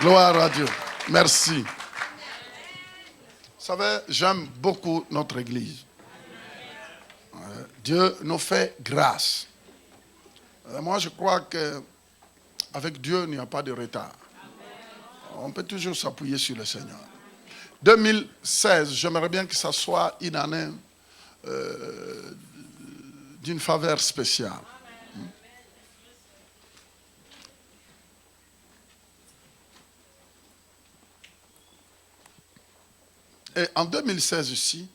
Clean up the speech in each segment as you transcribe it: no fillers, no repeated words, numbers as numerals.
Gloire à Dieu. Merci. Vous savez, j'aime beaucoup notre Église. Dieu nous fait grâce. Moi, je crois qu'avec Dieu, il n'y a pas de retard. On peut toujours s'appuyer sur le Seigneur. 2016, j'aimerais bien que ça soit une année d'une faveur spéciale. Et en 2016 ici,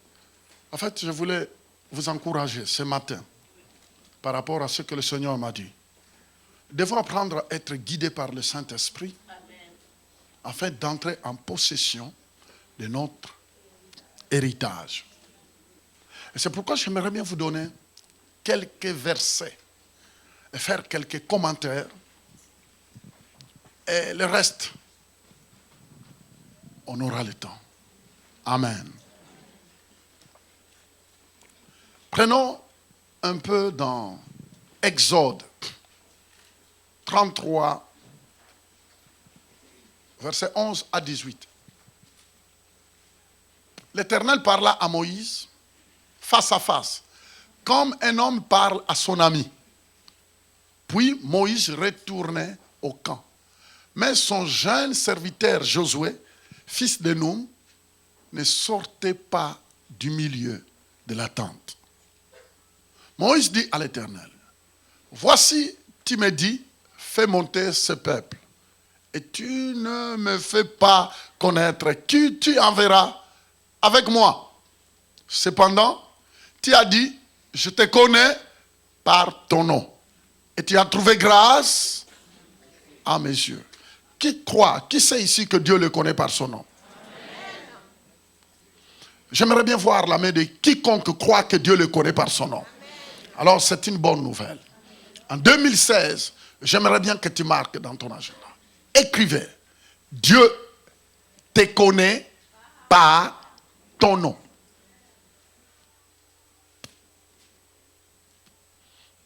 en fait, je voulais vous encourager ce matin par rapport à ce que le Seigneur m'a dit. Nous devons apprendre à être guidés par le Saint-Esprit afin d'entrer en possession de notre héritage. Et c'est pourquoi j'aimerais bien vous donner quelques versets et faire quelques commentaires. Et le reste, on aura le temps. Amen. Prenons un peu dans Exode 33, versets 11 à 18. L'Éternel parla à Moïse face à face, comme un homme parle à son ami. Puis Moïse retournait au camp. Mais son jeune serviteur Josué, fils de Nun, ne sortait pas du milieu de la tente. Moïse dit à l'Éternel, voici, tu me dis, fais monter ce peuple. Et tu ne me fais pas connaître qui tu enverras avec moi. Cependant, tu as dit, je te connais par ton nom. Et tu as trouvé grâce à mes yeux. Qui croit, qui sait ici que Dieu le connaît par son nom? J'aimerais bien voir la main de quiconque croit que Dieu le connaît par son nom. Alors c'est une bonne nouvelle. En 2016, j'aimerais bien que tu marques dans ton agenda. Écrivez, Dieu te connaît par ton nom.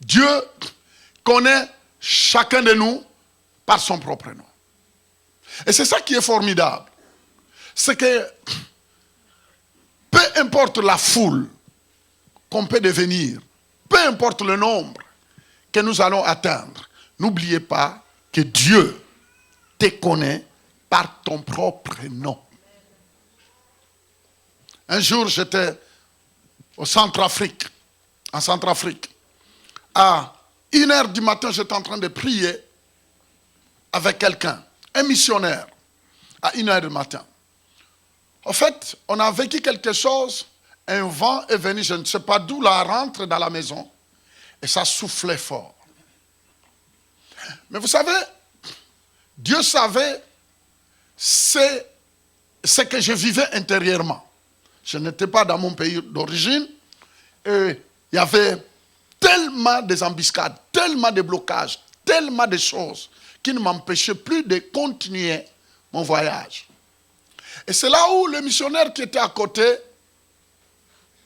Dieu connaît chacun de nous par son propre nom. Et c'est ça qui est formidable. C'est que peu importe la foule qu'on peut devenir, peu importe le nombre que nous allons atteindre, n'oubliez pas que Dieu te connaît par ton propre nom. Un jour, j'étais en Centrafrique. À 1h du matin, j'étais en train de prier avec quelqu'un, un missionnaire, à 1h du matin. En fait, on a vécu quelque chose, un vent est venu, je ne sais pas d'où, là, rentre dans la maison, et ça soufflait fort. Mais vous savez, Dieu savait ce que je vivais intérieurement. Je n'étais pas dans mon pays d'origine, et il y avait tellement des embuscades, tellement de blocages, tellement de choses qui ne m'empêchaient plus de continuer mon voyage. Et c'est là où le missionnaire qui était à côté,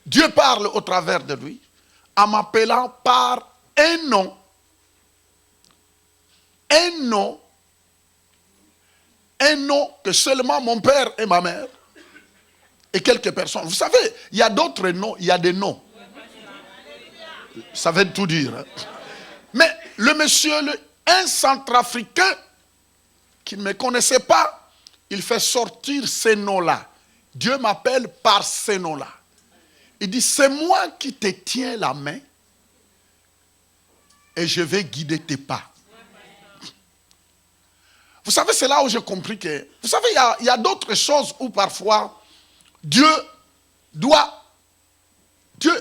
Dieu parle au travers de lui, en m'appelant par un nom. Un nom que seulement mon père et ma mère et quelques personnes. Vous savez, il y a d'autres noms, il y a des noms. Ça veut tout dire. Hein? Mais le monsieur, un Centrafricain qui ne me connaissait pas, il fait sortir ces noms-là. Dieu m'appelle par ces noms-là. Il dit, c'est moi qui te tiens la main et je vais guider tes pas. Vous savez, c'est là où j'ai compris que... Vous savez, il y a d'autres choses où parfois, Dieu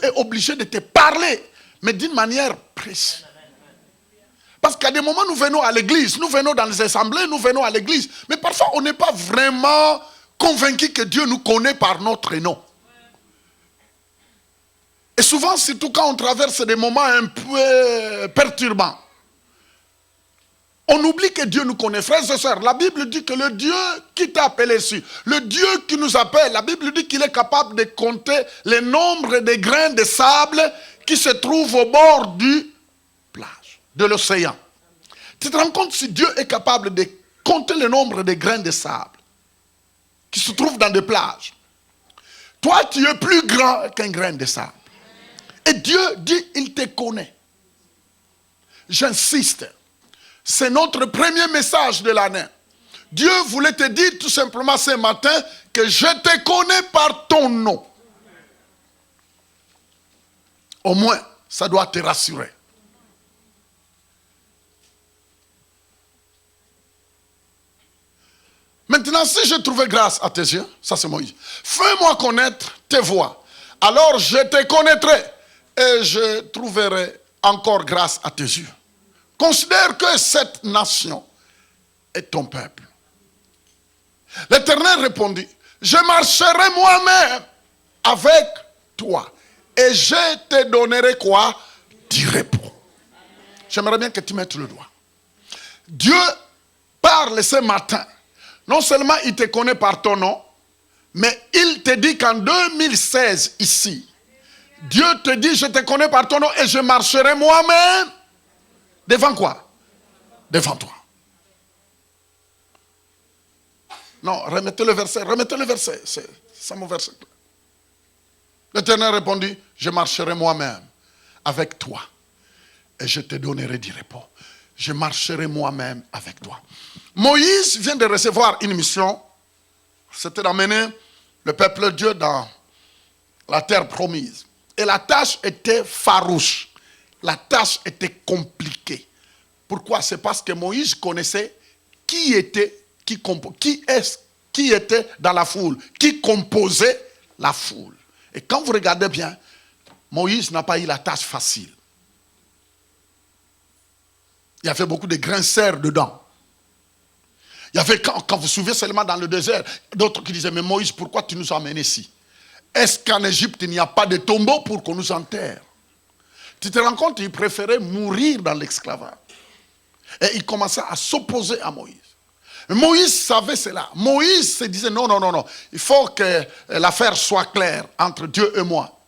est obligé de te parler, mais d'une manière précise. Parce qu'à des moments, nous venons à l'église, nous venons dans les assemblées, nous venons à l'église. Mais parfois, on n'est pas vraiment convaincu que Dieu nous connaît par notre nom. Et souvent, surtout quand on traverse des moments un peu perturbants, on oublie que Dieu nous connaît. Frères et sœurs, la Bible dit que le Dieu qui t'a appelé ici, le Dieu qui nous appelle, la Bible dit qu'il est capable de compter le nombre des grains de sable qui se trouvent au bord de l'océan. Tu te rends compte si Dieu est capable de compter le nombre de grains de sable qui se trouvent dans des plages. Toi, tu es plus grand qu'un grain de sable. Et Dieu dit, il te connaît. J'insiste. C'est notre premier message de l'année. Dieu voulait te dire tout simplement ce matin que je te connais par ton nom. Au moins, ça doit te rassurer. Maintenant, si j'ai trouvé grâce à tes yeux, ça c'est Moïse, fais-moi connaître tes voies. Alors je te connaîtrai et je trouverai encore grâce à tes yeux. Considère que cette nation est ton peuple. L'Éternel répondit, je marcherai moi-même avec toi et je te donnerai quoi? Du repos. J'aimerais bien que tu mettes le doigt. Dieu parle ce matin. Non seulement il te connaît par ton nom, mais il te dit qu'en 2016 ici, Dieu te dit, je te connais par ton nom et je marcherai moi-même. Devant quoi? Devant toi. Non, remettez le verset, c'est mon verset. L'Éternel répondit, je marcherai moi-même avec toi et je te donnerai du repos. Je marcherai moi-même avec toi. Moïse vient de recevoir une mission, c'était d'amener le peuple de Dieu dans la terre promise. Et la tâche était farouche, la tâche était compliquée. Pourquoi? C'est parce que Moïse connaissait qui était dans la foule, qui composait la foule. Et quand vous regardez bien, Moïse n'a pas eu la tâche facile. Il y avait beaucoup de grinceurs dedans. Il y avait, quand vous vous souvenez seulement dans le désert, d'autres qui disaient, mais Moïse, pourquoi tu nous as amenés ici? Est-ce qu'en Égypte, il n'y a pas de tombeau pour qu'on nous enterre? Tu te rends compte, il préférait mourir dans l'esclavage. Et il commençait à s'opposer à Moïse. Moïse savait cela. Moïse se disait, non, il faut que l'affaire soit claire entre Dieu et moi.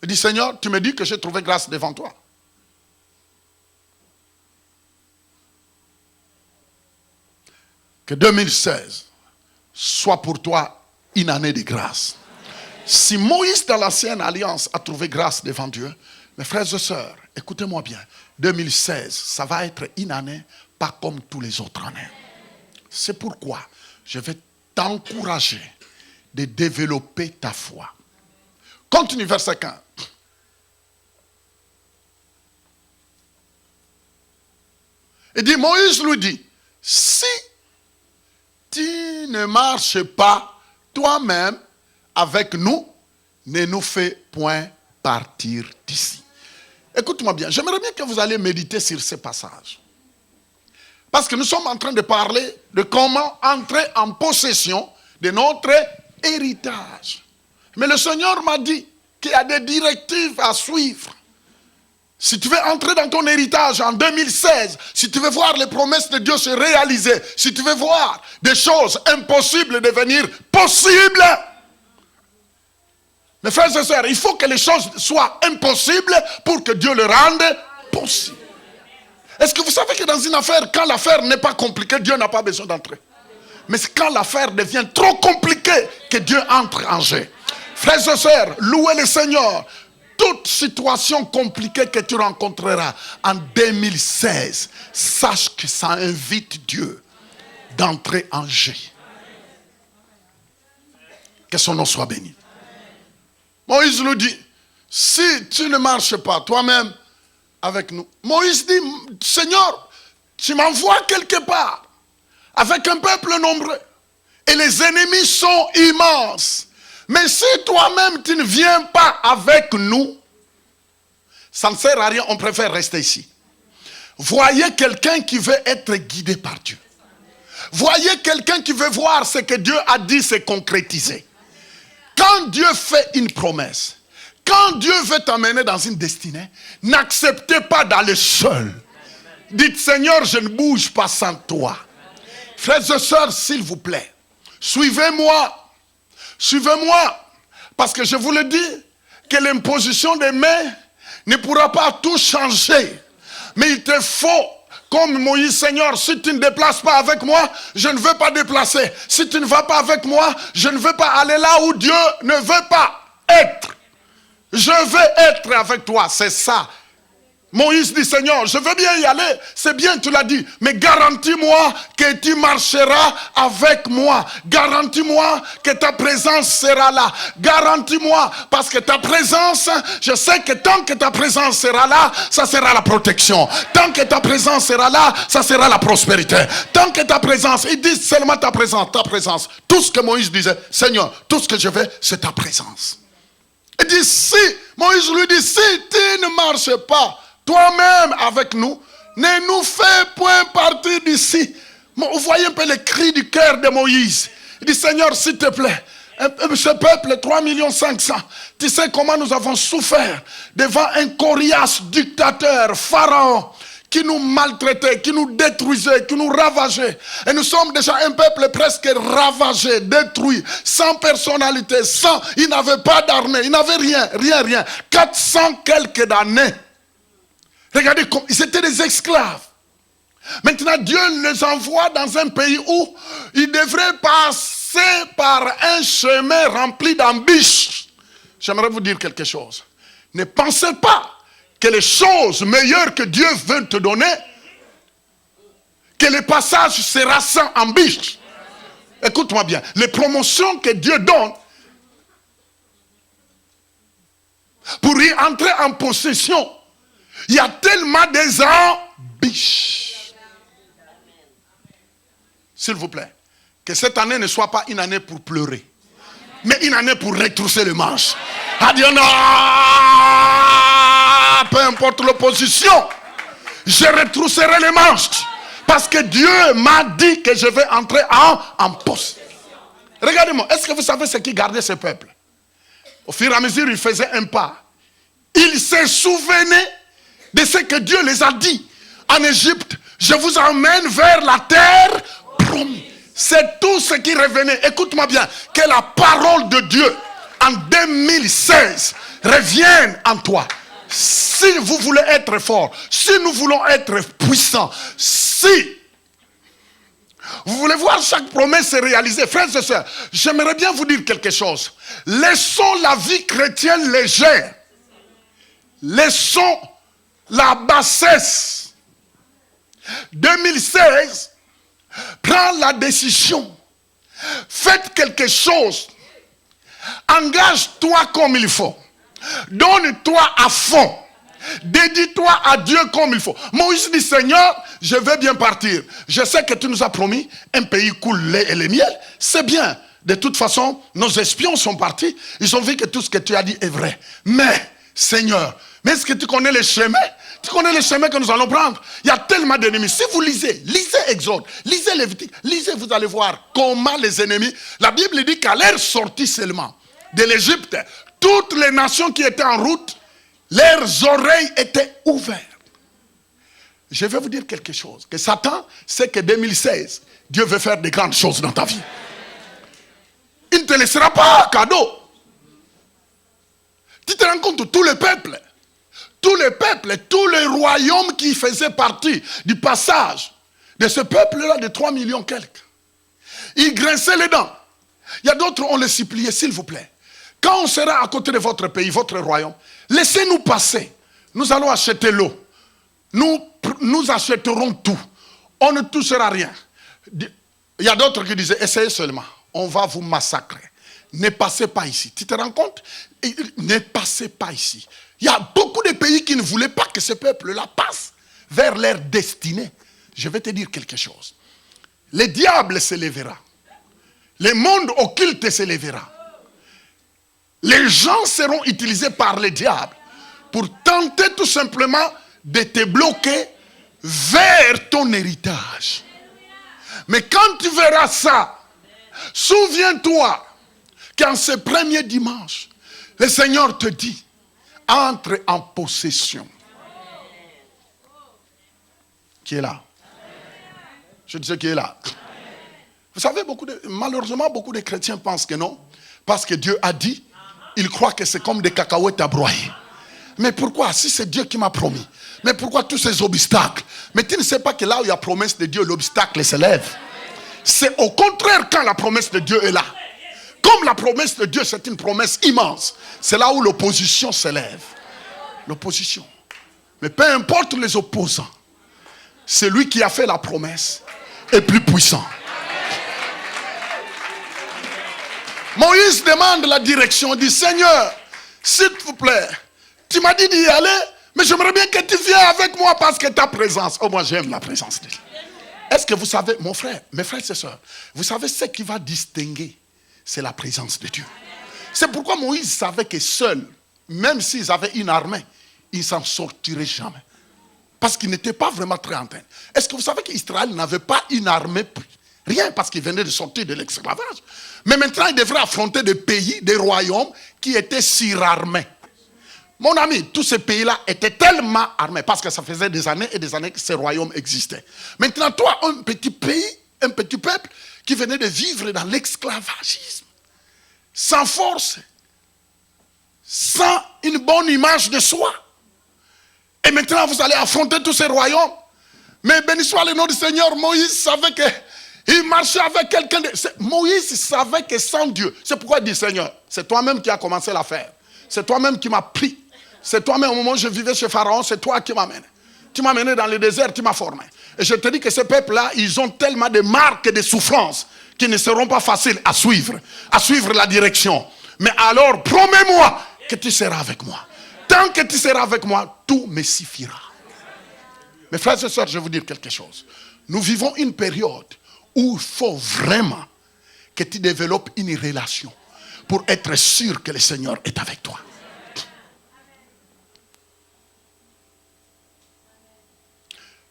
Il dit, Seigneur, tu me dis que j'ai trouvé grâce devant toi. Que 2016 soit pour toi une année de grâce. Si Moïse dans l'ancienne alliance a trouvé grâce devant Dieu, mes frères et sœurs, écoutez-moi bien, 2016, ça va être une année pas comme tous les autres années. C'est pourquoi je vais t'encourager de développer ta foi. Continue verset 15. Il dit, Moïse lui dit, si tu ne marches pas toi-même avec nous, ne nous fais point partir d'ici. Écoute-moi bien, j'aimerais bien que vous alliez méditer sur ce passage. Parce que nous sommes en train de parler de comment entrer en possession de notre héritage. Mais le Seigneur m'a dit qu'il y a des directives à suivre. Si tu veux entrer dans ton héritage en 2016, si tu veux voir les promesses de Dieu se réaliser, si tu veux voir des choses impossibles devenir possibles, mes frères et sœurs, il faut que les choses soient impossibles pour que Dieu le rende possible. Est-ce que vous savez que dans une affaire, quand l'affaire n'est pas compliquée, Dieu n'a pas besoin d'entrer. Mais c'est quand l'affaire devient trop compliquée que Dieu entre en jeu. Frères et sœurs, louez le Seigneur. Toute situation compliquée que tu rencontreras en 2016, sache que ça invite Dieu d'entrer en jeu. Que son nom soit béni. Moïse nous dit, si tu ne marches pas toi-même avec nous. Moïse dit, Seigneur, tu m'envoies quelque part avec un peuple nombreux et les ennemis sont immenses. Mais si toi-même tu ne viens pas avec nous, ça ne sert à rien, on préfère rester ici. Voyez quelqu'un qui veut être guidé par Dieu. Voyez quelqu'un qui veut voir ce que Dieu a dit se concrétiser. Quand Dieu fait une promesse, quand Dieu veut t'amener dans une destinée, n'acceptez pas d'aller seul. Dites, Seigneur, je ne bouge pas sans toi. Frères et sœurs, s'il vous plaît, suivez-moi. Suivez-moi, parce que je vous le dis, que l'imposition des mains ne pourra pas tout changer. Mais il te faut, comme Moïse, Seigneur, si tu ne déplaces pas avec moi, je ne veux pas déplacer. Si tu ne vas pas avec moi, je ne veux pas aller là où Dieu ne veut pas être. Je veux être avec toi, c'est ça. Moïse dit, Seigneur, je veux bien y aller, c'est bien, tu l'as dit, mais garantis-moi que tu marcheras avec moi. Garantis-moi que ta présence sera là. Garantis-moi, parce que ta présence, je sais que tant que ta présence sera là, ça sera la protection. Tant que ta présence sera là, ça sera la prospérité. Tant que ta présence, il dit seulement ta présence, ta présence. Tout ce que Moïse disait, Seigneur, tout ce que je veux, c'est ta présence. Il dit, si, Moïse lui dit, si tu ne marches pas, toi-même avec nous, ne nous fais point partir d'ici. Vous voyez un peu le cri du cœur de Moïse. Il dit, Seigneur, s'il te plaît, ce peuple, 3,5 millions, tu sais comment nous avons souffert devant un coriace dictateur, Pharaon, qui nous maltraitait, qui nous détruisait, qui nous ravageait. Et nous sommes déjà un peuple presque ravagé, détruit, sans personnalité, sans, ils n'avaient pas d'armée, ils n'avaient rien. 400 quelques d'années. Regardez, ils étaient des esclaves. Maintenant, Dieu les envoie dans un pays où ils devraient passer par un chemin rempli d'embûches. J'aimerais vous dire quelque chose. Ne pensez pas que les choses meilleures que Dieu veut te donner, que le passage sera sans embûches. Écoute-moi bien. Les promotions que Dieu donne pour y entrer en possession, il y a tellement des embûches. S'il vous plaît, que cette année ne soit pas une année pour pleurer, mais une année pour retrousser les manches. Adieu, non, peu importe l'opposition, je retrousserai les manches. Parce que Dieu m'a dit que je vais entrer en poste. Regardez-moi, est-ce que vous savez ce qui gardait ce peuple? Au fur et à mesure, il faisait un pas. Il se souvenait de ce que Dieu les a dit. En Égypte, je vous emmène vers la terre promise. C'est tout ce qui revenait. Écoute-moi bien. Que la parole de Dieu en 2016 revienne en toi. Si vous voulez être fort, si nous voulons être puissants, si vous voulez voir chaque promesse se réaliser, frères et sœurs, j'aimerais bien vous dire quelque chose. Laissons la vie chrétienne légère. Laissons la bassesse. 2016, prends la décision. Faites quelque chose. Engage-toi comme il faut. Donne-toi à fond. Dédie-toi à Dieu comme il faut. Moïse dit, Seigneur, je veux bien partir. Je sais que tu nous as promis un pays coule lait et le miel. C'est bien. De toute façon, nos espions sont partis. Ils ont vu que tout ce que tu as dit est vrai. Mais, Seigneur, mais est-ce que tu connais les chemins? Tu connais les chemins que nous allons prendre? Il y a tellement d'ennemis. Si vous lisez Exode, lisez Lévitique, lisez, vous allez voir comment les ennemis... La Bible dit qu'à leur sortie seulement de l'Égypte, toutes les nations qui étaient en route, leurs oreilles étaient ouvertes. Je vais vous dire quelque chose. Que Satan sait que 2016, Dieu veut faire de grandes choses dans ta vie. Il ne te laissera pas cadeau. Tu te rends compte, tous les peuples, tous les royaumes qui faisaient partie du passage de ce peuple-là de 3 millions quelques, ils grinçaient les dents. Il y a d'autres, on les suppliait, s'il vous plaît. Quand on sera à côté de votre pays, votre royaume, laissez-nous passer. Nous allons acheter l'eau. Nous achèterons tout. On ne touchera rien. Il y a d'autres qui disaient, essayez seulement. On va vous massacrer. Ne passez pas ici. Tu te rends compte? Ne passez pas ici. Il y a beaucoup de pays qui ne voulaient pas que ce peuple-là passe vers leur destinée. Je vais te dire quelque chose. Le diable se lèvera. Le monde occulte se lèvera. Les gens seront utilisés par le diable pour tenter tout simplement de te bloquer vers ton héritage. Mais quand tu verras ça, souviens-toi qu'en ce premier dimanche, le Seigneur te dit, entre en possession. Qui est là? Je disais qui est là. Vous savez, malheureusement, beaucoup de chrétiens pensent que non. Parce que Dieu a dit, ils croient que c'est comme des cacahuètes à broyer. Mais pourquoi? Si c'est Dieu qui m'a promis, Mais pourquoi tous ces obstacles? Mais tu ne sais pas que là où il y a promesse de Dieu, l'obstacle s'élève. C'est au contraire quand la promesse de Dieu est là. Comme la promesse de Dieu, c'est une promesse immense. C'est là où l'opposition s'élève. L'opposition. Mais peu importe les opposants, celui qui a fait la promesse est plus puissant. Moïse demande la direction, dit Seigneur, s'il vous plaît, tu m'as dit d'y aller, mais j'aimerais bien que tu viennes avec moi parce que ta présence, oh moi j'aime la présence de Dieu. Est-ce que vous savez, mon frère, mes frères et sœurs, vous savez ce qui va distinguer, c'est la présence de Dieu. C'est pourquoi Moïse savait que seul, même s'ils avaient une armée, ils ne s'en sortiraient jamais. Parce qu'ils n'étaient pas vraiment très en train. Est-ce que vous savez qu'Israël n'avait pas une armée? Rien, parce qu'il venait de sortir de l'esclavage. Mais maintenant, il devrait affronter des pays, des royaumes qui étaient surarmés. Mon ami, tous ces pays-là étaient tellement armés, parce que ça faisait des années et des années que ces royaumes existaient. Maintenant, toi, un petit pays, un petit peuple qui venait de vivre dans l'esclavagisme, sans force, sans une bonne image de soi. Et maintenant, vous allez affronter tous ces royaumes. Mais béni soit le nom du Seigneur. Moïse savait qu'il marchait avec quelqu'un. Moïse savait que sans Dieu. C'est pourquoi il dit Seigneur, c'est toi-même qui as commencé l'affaire. C'est toi-même qui m'as pris. C'est toi-même, au moment où je vivais chez Pharaon, c'est toi qui m'as mené. Tu m'as mené dans le désert, tu m'as formé. Et je te dis que ces peuples-là, ils ont tellement de marques et de souffrances qui ne seront pas faciles à suivre la direction. Mais alors, promets-moi que tu seras avec moi. Tant que tu seras avec moi, tout me suffira. Mes frères et sœurs, je vais vous dire quelque chose. Nous vivons une période où il faut vraiment que tu développes une relation pour être sûr que le Seigneur est avec toi.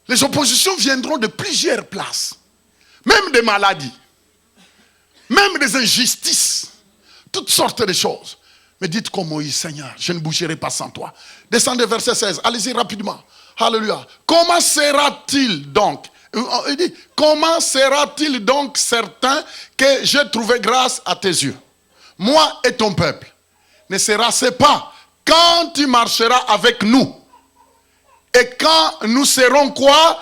Les oppositions viendront de plusieurs places, même des maladies, même des injustices, toutes sortes de choses. Mais dites comme Moïse, Seigneur, je ne bougerai pas sans toi. Descendez verset 16, allez-y rapidement. Alléluia. Comment sera-t-il donc? Il dit, comment sera-t-il donc certain que j'ai trouvé grâce à tes yeux? Moi et ton peuple. Ne sera-ce pas quand tu marcheras avec nous? Et quand nous serons quoi?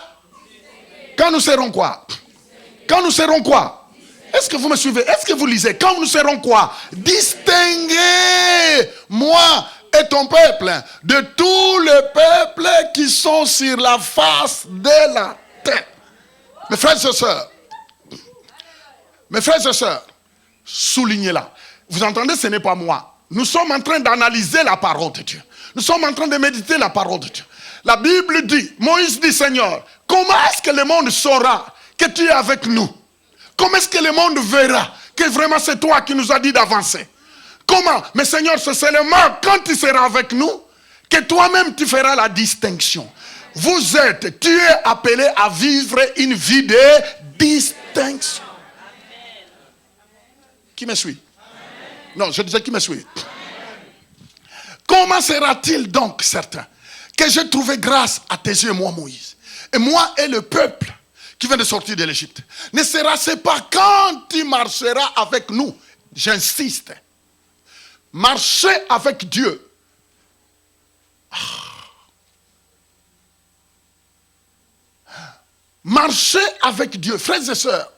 Quand nous serons quoi? Quand nous serons quoi? Est-ce que vous me suivez? Est-ce que vous lisez? Quand nous serons quoi? Distinguez moi et ton peuple de tous les peuples qui sont sur la face de la terre. Mes frères et sœurs, soulignez-la. Vous entendez, ce n'est pas moi. Nous sommes en train d'analyser la parole de Dieu. Nous sommes en train de méditer la parole de Dieu. La Bible dit, Moïse dit, Seigneur, comment est-ce que le monde saura que tu es avec nous? Comment est-ce que le monde verra que vraiment c'est toi qui nous as dit d'avancer? Comment? Mais Seigneur, c'est seulement quand tu seras avec nous que toi-même tu feras la distinction. Tu es appelé à vivre une vie de distinction. Qui me suit? Non, je disais qui me suit. Comment sera-t-il donc certain que j'ai trouvé grâce à tes yeux, moi Moïse, et moi et le peuple qui vient de sortir de l'Égypte? Ne sera-ce pas quand tu marcheras avec nous? J'insiste. Marcher avec Dieu. Marcher avec Dieu. Frères et sœurs,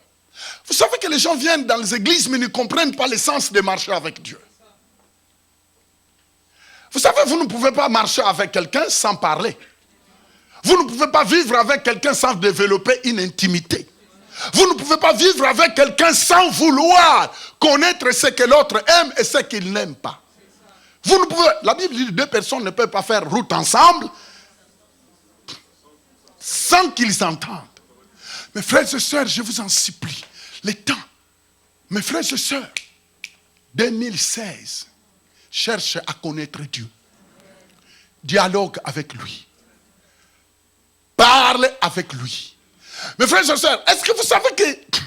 vous savez que les gens viennent dans les églises mais ne comprennent pas l'essence de marcher avec Dieu. Vous savez, vous ne pouvez pas marcher avec quelqu'un sans parler. Vous ne pouvez pas vivre avec quelqu'un sans développer une intimité. Vous ne pouvez pas vivre avec quelqu'un sans vouloir connaître ce que l'autre aime et ce qu'il n'aime pas. Vous ne pouvez, la Bible dit que deux personnes ne peuvent pas faire route ensemble sans qu'ils s'entendent. Mes frères et sœurs, je vous en supplie, le temps, mes frères et sœurs, 2016, cherche à connaître Dieu. Dialogue avec lui. Parle avec lui. Mes frères et sœurs, est-ce que vous savez que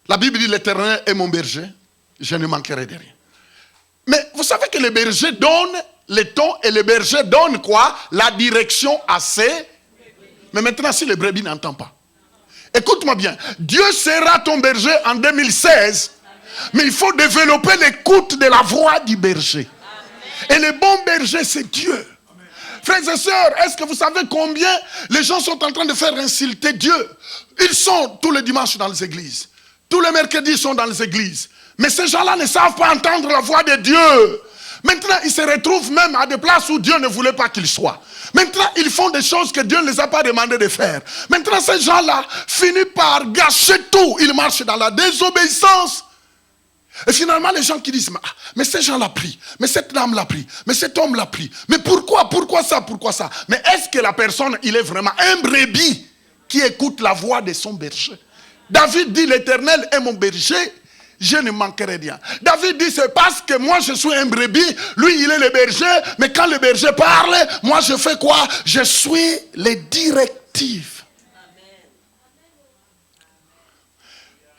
la Bible dit l'Éternel est mon berger, je ne manquerai de rien. Mais vous savez que le berger donne le ton et le berger donne quoi? La direction à ses. Mais maintenant, si le brebis n'entend pas, écoute-moi bien, Dieu sera ton berger en 2016, mais il faut développer l'écoute de la voix du berger. Et le bon berger, c'est Dieu. Frères et sœurs, est-ce que vous savez combien les gens sont en train de faire insulter Dieu? Ils sont tous les dimanches dans les églises. Tous les mercredis, ils sont dans les églises. Mais ces gens-là ne savent pas entendre la voix de Dieu. Maintenant, ils se retrouvent même à des places où Dieu ne voulait pas qu'ils soient. Maintenant, ils font des choses que Dieu ne les a pas demandé de faire. Maintenant, ces gens-là finissent par gâcher tout. Ils marchent dans la désobéissance. Et finalement, les gens qui disent, mais ces gens l'ont pris, mais cette dame l'a pris, mais cet homme l'a pris. Mais pourquoi ça? Mais est-ce que la personne, il est vraiment un brebis qui écoute la voix de son berger? David dit, l'Éternel est mon berger, je ne manquerai rien. David dit, c'est parce que moi je suis un brebis, lui il est le berger, mais quand le berger parle, moi je fais quoi? Je suis les directives.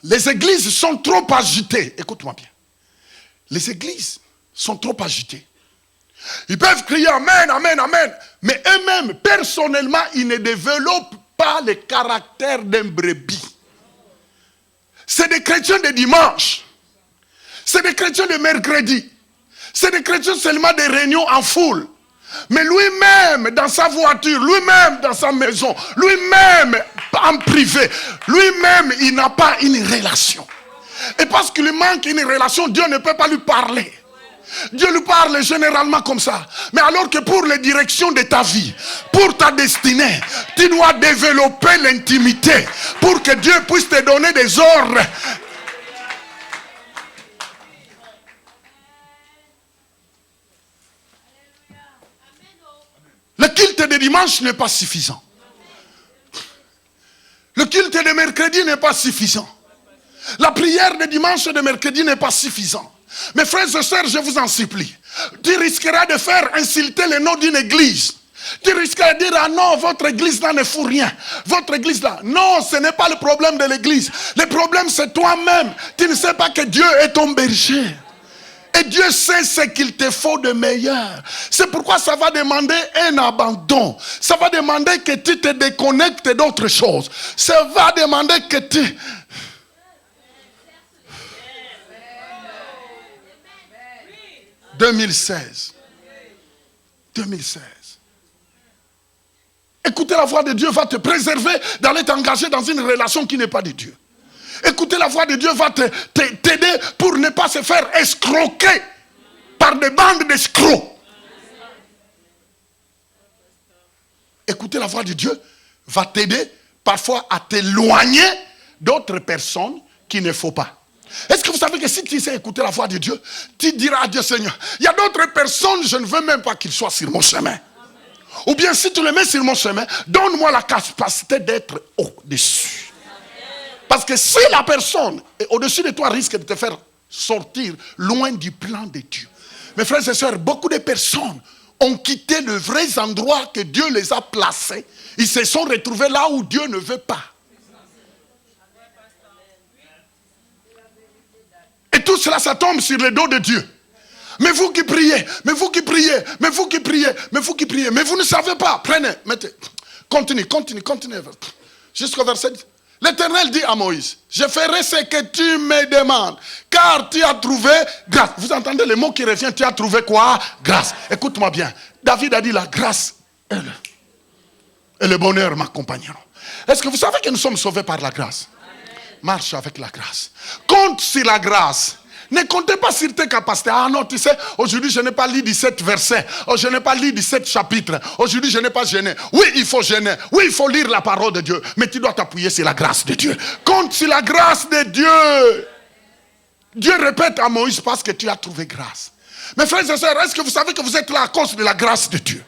Les églises sont trop agitées. Écoute-moi bien. Les églises sont trop agitées. Ils peuvent crier Amen, Amen, Amen. Mais eux-mêmes, personnellement, ils ne développent pas le caractère d'un brebis. C'est des chrétiens de dimanche. C'est des chrétiens de mercredi. C'est des chrétiens seulement des réunions en foule. Mais lui-même, dans sa voiture, lui-même, dans sa maison, lui-même, en privé, lui-même, il n'a pas une relation. Et parce qu'il lui manque une relation, Dieu ne peut pas lui parler. Dieu lui parle généralement comme ça. Mais alors que pour les directions de ta vie, pour ta destinée, tu dois développer l'intimité pour que Dieu puisse te donner des ordres. Le culte de dimanche n'est pas suffisant. Le culte de mercredi n'est pas suffisant. La prière de dimanche et de mercredi n'est pas suffisant. Mes frères et sœurs, je vous en supplie. Tu risqueras de faire insulter le nom d'une église. Tu risqueras de dire, ah non, votre église là ne fout rien. Votre église là. Non, ce n'est pas le problème de l'église. Le problème c'est toi-même. Tu ne sais pas que Dieu est ton berger. Et Dieu sait ce qu'il te faut de meilleur. C'est pourquoi ça va demander un abandon. Ça va demander que tu te déconnectes d'autres choses. Ça va demander que tu... 2016. Écouter la voix de Dieu va te préserver d'aller t'engager dans une relation qui n'est pas de Dieu. Écouter la voix de Dieu va t'aider pour ne pas se faire escroquer par des bandes d'escrocs. Écouter la voix de Dieu va t'aider parfois à t'éloigner d'autres personnes qu'il ne faut pas. Est-ce que vous savez que si tu sais écouter la voix de Dieu, tu diras à Dieu, Seigneur, il y a d'autres personnes, je ne veux même pas qu'ils soient sur mon chemin. Ou bien si tu les mets sur mon chemin, donne-moi la capacité d'être au-dessus. Parce que si la personne est au-dessus de toi, risque de te faire sortir loin du plan de Dieu. Mes frères et sœurs, beaucoup de personnes ont quitté le vrai endroit que Dieu les a placés. Ils se sont retrouvés là où Dieu ne veut pas. Et tout cela, ça tombe sur le dos de Dieu. Mais vous qui priez, mais vous qui priez, mais vous qui priez, mais vous qui priez, mais vous ne savez pas. Prenez, mettez, continue. Jusqu'au verset 10. L'Éternel dit à Moïse, je ferai ce que tu me demandes, car tu as trouvé grâce. Vous entendez le mot qui revient, tu as trouvé quoi? Grâce. Écoute-moi bien. David a dit, la grâce et le bonheur m'accompagneront. Est-ce que vous savez que nous sommes sauvés par la grâce? Marche avec la grâce. Compte sur la grâce. Ne comptez pas sur tes capacités. Ah non, tu sais, aujourd'hui je n'ai pas lu 17 versets. Oh, je n'ai pas lu 17 chapitres. Aujourd'hui je n'ai pas gêné. Oui, il faut gêner. Oui, il faut lire la parole de Dieu. Mais tu dois t'appuyer sur la grâce de Dieu. Compte sur la grâce de Dieu. Dieu répète à Moïse parce que tu as trouvé grâce. Mes frères et sœurs, est-ce que vous savez que vous êtes là à cause de la grâce de Dieu?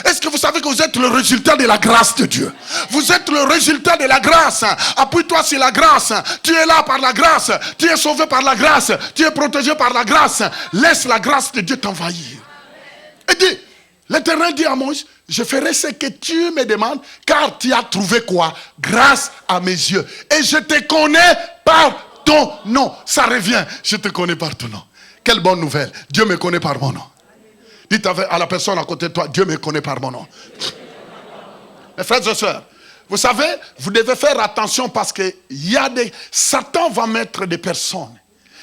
Est-ce que vous savez que vous êtes le résultat de la grâce de Dieu? Vous êtes le résultat de la grâce. Appuie-toi sur la grâce. Tu es là par la grâce. Tu es sauvé par la grâce. Tu es protégé par la grâce. Laisse la grâce de Dieu t'envahir. Et dit, l'Éternel dit à Moïse, je ferai ce que tu me demandes, car tu as trouvé quoi? Grâce à mes yeux. Et je te connais par ton nom. Ça revient, je te connais par ton nom. Quelle bonne nouvelle. Dieu me connaît par mon nom. Dites à la personne à côté de toi, Dieu me connaît par mon nom. Mes frères et sœurs, vous savez, vous devez faire attention parce que Satan va mettre des personnes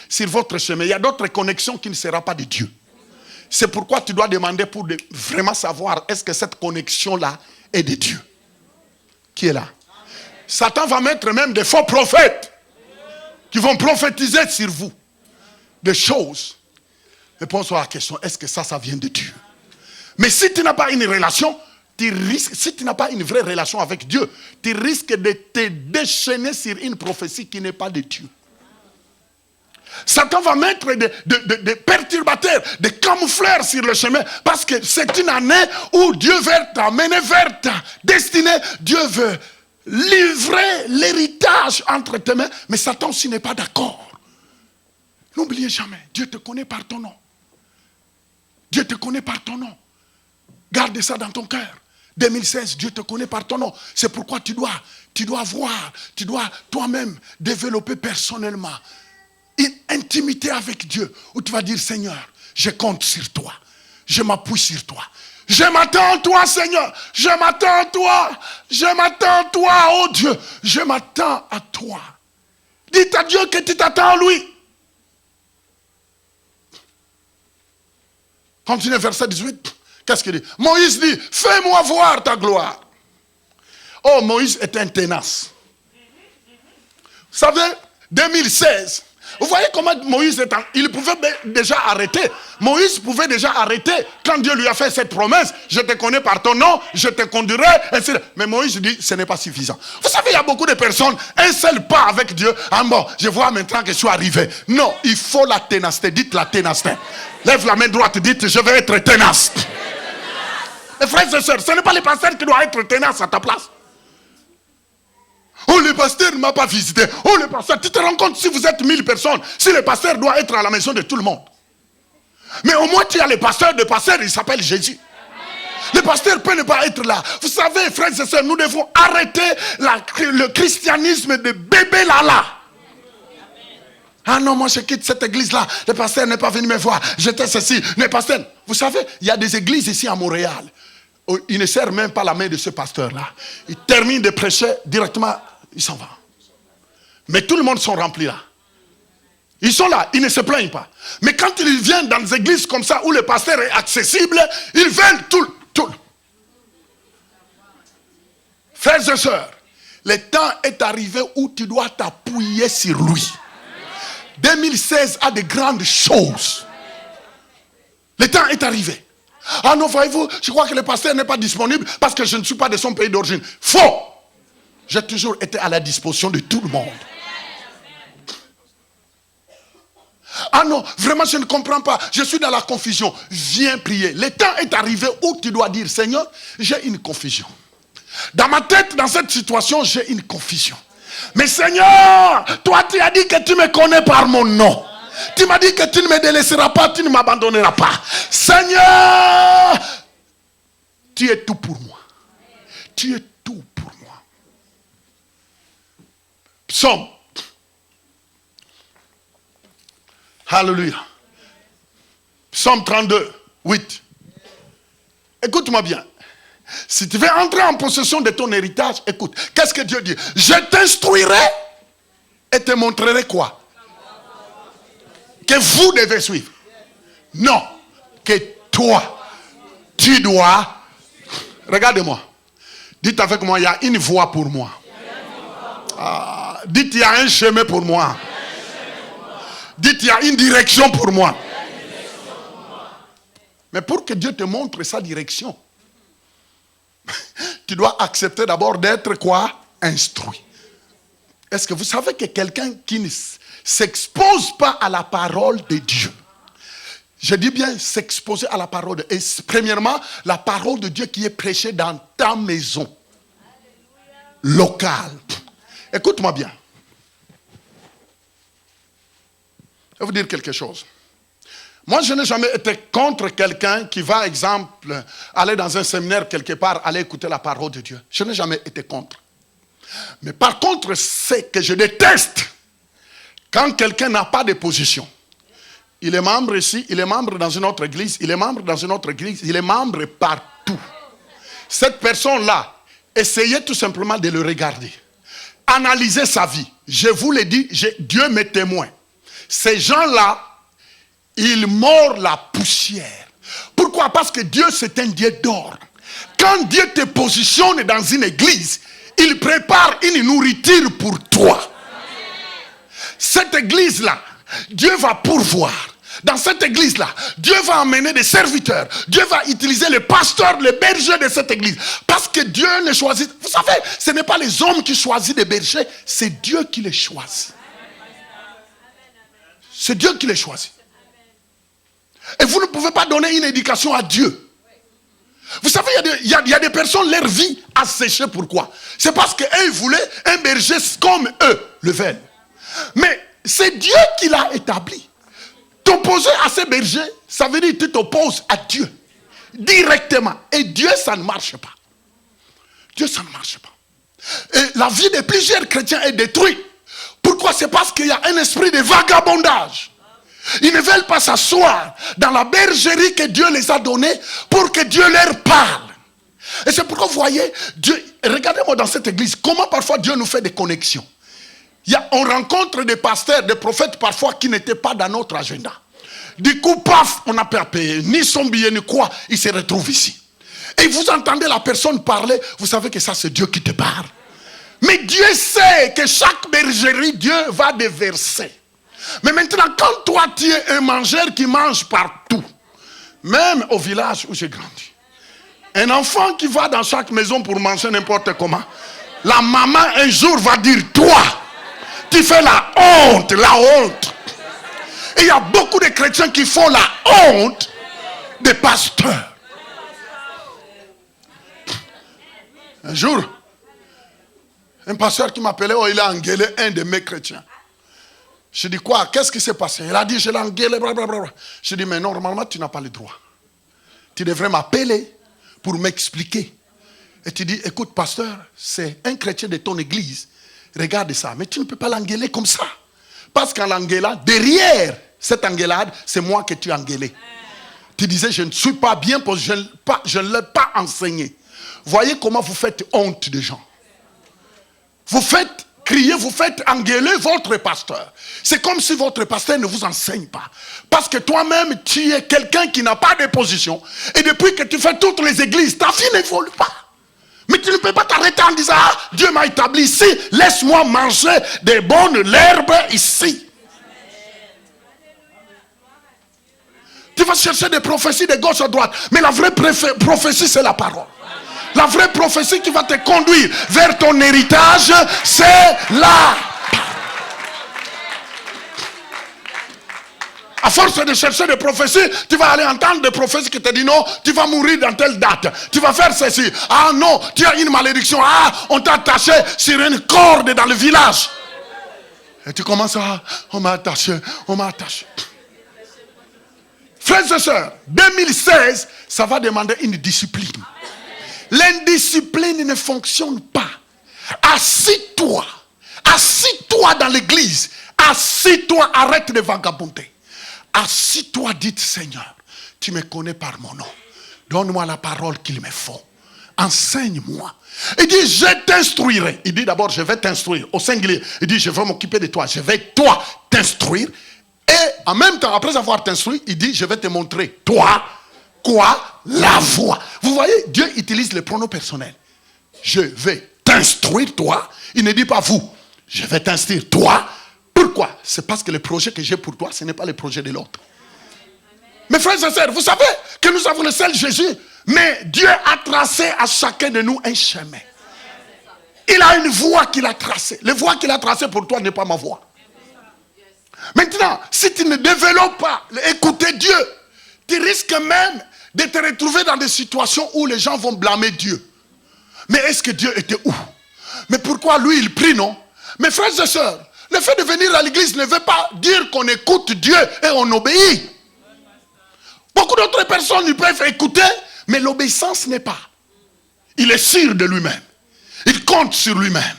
sur votre chemin. Il y a d'autres connexions qui ne seront pas de Dieu. C'est pourquoi tu dois demander pour vraiment savoir est-ce que cette connexion-là est de Dieu. Qui est là? Satan va mettre même des faux prophètes qui vont prophétiser sur vous des choses. Réponds-toi à la question, est-ce que ça vient de Dieu? Mais si tu n'as pas une relation, si tu n'as pas une vraie relation avec Dieu, tu risques de te déchaîner sur une prophétie qui n'est pas de Dieu. Satan va mettre des perturbateurs, des camoufleurs sur le chemin, parce que c'est une année où Dieu veut t'amener vers ta destinée. Dieu veut livrer l'héritage entre tes mains, mais Satan aussi n'est pas d'accord. N'oubliez jamais, Dieu te connaît par ton nom. Dieu te connaît par ton nom. Garde ça dans ton cœur. 2016, Dieu te connaît par ton nom. C'est pourquoi tu dois voir, tu dois toi-même développer personnellement une intimité avec Dieu, où tu vas dire, Seigneur, je compte sur toi. Je m'appuie sur toi. Je m'attends à toi, Seigneur. Je m'attends à toi. Je m'attends à toi, oh Dieu. Je m'attends à toi. Dites à Dieu que tu t'attends à lui. Continue verset 18. Qu'est-ce qu'il dit? Moïse dit, fais-moi voir ta gloire. Oh, Moïse est un tenace. Vous savez, 2016, vous voyez comment Moïse il pouvait déjà arrêter. Moïse pouvait déjà arrêter quand Dieu lui a fait cette promesse. Je te connais par ton nom, je te conduirai. Etc. Mais Moïse dit, ce n'est pas suffisant. Vous savez, il y a beaucoup de personnes, un seul pas avec Dieu. Ah bon, je vois maintenant que je suis arrivé. Non, il faut la ténacité. Dites la ténacité. Lève la main droite, dites, je vais être tenace. Mes frères et sœurs, ce n'est pas les pasteurs qui doivent être tenaces à ta place. Oh, le pasteur ne m'a pas visité. Oh, le pasteur, tu te rends compte si vous êtes 1000 personnes, si le pasteur doit être à la maison de tout le monde. Mais au moins, tu as le pasteur, il s'appelle Jésus. Le pasteur peut ne pas être là. Vous savez, frères et sœurs, nous devons arrêter le christianisme de bébé Lala. Ah non, moi je quitte cette église-là. Le pasteur n'est pas venu me voir. J'étais ceci. Le pasteur, vous savez, il y a des églises ici à Montréal. Il ne serre même pas la main de ce pasteur-là. Il termine de prêcher directement, il s'en va. Mais tout le monde sont remplis là. Ils sont là, ils ne se plaignent pas. Mais quand ils viennent dans des églises comme ça où le pasteur est accessible, ils viennent tout. Frères et sœurs, le temps est arrivé où tu dois t'appuyer sur lui. 2016 a de grandes choses. Le temps est arrivé. Ah non, voyez-vous, je crois que le pasteur n'est pas disponible parce que je ne suis pas de son pays d'origine. Faux! J'ai toujours été à la disposition de tout le monde. Ah non, vraiment je ne comprends pas. Je suis dans la confusion. Viens prier. Le temps est arrivé où tu dois dire, Seigneur, j'ai une confusion. Dans ma tête, dans cette situation, j'ai une confusion. Mais Seigneur, toi tu as dit que tu me connais par mon nom. Tu m'as dit que tu ne me délaisseras pas, tu ne m'abandonneras pas. Seigneur, tu es tout pour moi. Tu es tout pour moi. Psaume. Alléluia. Psaume 32, 8. Écoute-moi bien. Si tu veux entrer en possession de ton héritage, écoute. Qu'est-ce que Dieu dit? Je t'instruirai et te montrerai quoi? Que vous devez suivre. Non. Que toi, tu dois. Regardez-moi. Dites avec moi, il y a une voie pour moi. Dites, il y a un chemin pour moi. Dites, il y a une direction pour moi. Mais pour que Dieu te montre sa direction, tu dois accepter d'abord d'être quoi? Instruit. Est-ce que vous savez que quelqu'un qui ne s'expose pas à la parole de Dieu, je dis bien s'exposer à la parole de Dieu, et premièrement, la parole de Dieu qui est prêchée dans ta maison locale. Écoute-moi bien. Je vais vous dire quelque chose. Moi, je n'ai jamais été contre quelqu'un qui va, exemple, aller dans un séminaire quelque part, aller écouter la parole de Dieu. Je n'ai jamais été contre. Mais par contre, c'est que je déteste quand quelqu'un n'a pas de position. Il est membre ici, il est membre dans une autre église, il est membre dans une autre église, il est membre partout. Cette personne-là, essayez tout simplement de le regarder. Analysez sa vie. Je vous l'ai dit, Dieu m'est témoin. Ces gens-là, ils mordent la poussière. Pourquoi? Parce que Dieu, c'est un Dieu d'ordre. Quand Dieu te positionne dans une église, il prépare une nourriture pour toi. Cette église-là, Dieu va pourvoir. Dans cette église-là, Dieu va emmener des serviteurs. Dieu va utiliser les pasteurs, les bergers de cette église. Parce que Dieu ne choisit... Vous savez, ce n'est pas les hommes qui choisissent les bergers, c'est Dieu qui les choisit. C'est Dieu qui les choisit. Et vous ne pouvez pas donner une éducation à Dieu. Vous savez, il y a des personnes, leur vie a séché. Pourquoi? C'est parce qu'eux, ils voulaient un berger comme eux le veulent. Mais c'est Dieu qui l'a établi. T'opposer à ces bergers, ça veut dire que tu t'opposes à Dieu. Directement. Et Dieu, ça ne marche pas. Dieu, ça ne marche pas. Et la vie de plusieurs chrétiens est détruite. Pourquoi? C'est parce qu'il y a un esprit de vagabondage. Ils ne veulent pas s'asseoir dans la bergerie que Dieu les a donnée pour que Dieu leur parle. Et c'est pourquoi vous voyez, Dieu, regardez-moi dans cette église, comment parfois Dieu nous fait des connexions. On rencontre des pasteurs, des prophètes parfois qui n'étaient pas dans notre agenda. Du coup, paf, on n'a pas payé ni son billet ni quoi, il se retrouve ici. Et vous entendez la personne parler, vous savez que ça c'est Dieu qui te parle. Mais Dieu sait que chaque bergerie, Dieu va déverser. Mais maintenant, quand toi tu es un mangeur qui mange partout, même au village où j'ai grandi, un enfant qui va dans chaque maison pour manger n'importe comment, la maman un jour va dire, toi, tu fais la honte, la honte. Et il y a beaucoup de chrétiens qui font la honte des pasteurs. Un jour, un pasteur qui m'appelait, il a engueulé un de mes chrétiens. Je dis quoi? Qu'est-ce qui s'est passé? Il a dit, je l'ai engueulé, blablabla. Je dis, mais normalement, tu n'as pas le droit. Tu devrais m'appeler pour m'expliquer. Et tu dis, écoute, pasteur, c'est un chrétien de ton église. Regarde ça. Mais tu ne peux pas l'engueuler comme ça. Parce qu'en l'engueulant, derrière cette engueulade, c'est moi que tu as engueulé. Tu disais, je ne suis pas bien parce que je ne l'ai pas enseigné. Voyez comment vous faites honte des gens. Vous faites crier, vous faites engueuler votre pasteur. C'est comme si votre pasteur ne vous enseigne pas. Parce que toi-même, tu es quelqu'un qui n'a pas de position. Et depuis que tu fais toutes les églises, ta vie n'évolue pas. Mais tu ne peux pas t'arrêter en disant, ah, Dieu m'a établi ici, laisse-moi manger des bonnes herbes ici. Tu vas chercher des prophéties de gauche à droite. Mais la vraie prophétie, c'est la parole. La vraie prophétie qui va te conduire vers ton héritage, c'est la parole. À force de chercher des prophéties, tu vas aller entendre des prophéties qui te disent non, tu vas mourir dans telle date. Tu vas faire ceci. Ah non, tu as une malédiction. Ah, on t'a attaché sur une corde dans le village. Et tu commences à, on m'a attaché, on m'a attaché. Frères et sœurs, 2016, ça va demander une discipline. L'indiscipline ne fonctionne pas. Assis-toi. Assis-toi dans l'église. Assis-toi, arrête de vagabonder. Assis-toi, dites Seigneur, tu me connais par mon nom. Donne-moi la parole qu'il me faut. Enseigne-moi. Il dit, je t'instruirai. Il dit d'abord, je vais t'instruire. Au singulier, il dit, je vais m'occuper de toi. Je vais toi t'instruire. Et en même temps, après avoir t'instruit, il dit, je vais te montrer, toi, quoi? La voix. Vous voyez, Dieu utilise les pronoms personnels. Je vais t'instruire, toi. Il ne dit pas vous. Je vais t'instruire, toi. Pourquoi? C'est parce que le projet que j'ai pour toi, ce n'est pas le projet de l'autre. Mes frères et sœurs, vous savez que nous avons le seul Jésus. Mais Dieu a tracé à chacun de nous un chemin. Il a une voie qu'il a tracée. La voie qu'il a tracée pour toi n'est pas ma voie. Maintenant, si tu ne développes pas écouter Dieu, tu risques même de te retrouver dans des situations où les gens vont blâmer Dieu. Mais est-ce que Dieu était où? Mais pourquoi lui il prie, non? Mes frères et sœurs, le fait de venir à l'église ne veut pas dire qu'on écoute Dieu et on obéit. Beaucoup d'autres personnes ils peuvent écouter, mais l'obéissance n'est pas. Il est sûr de lui-même. Il compte sur lui-même.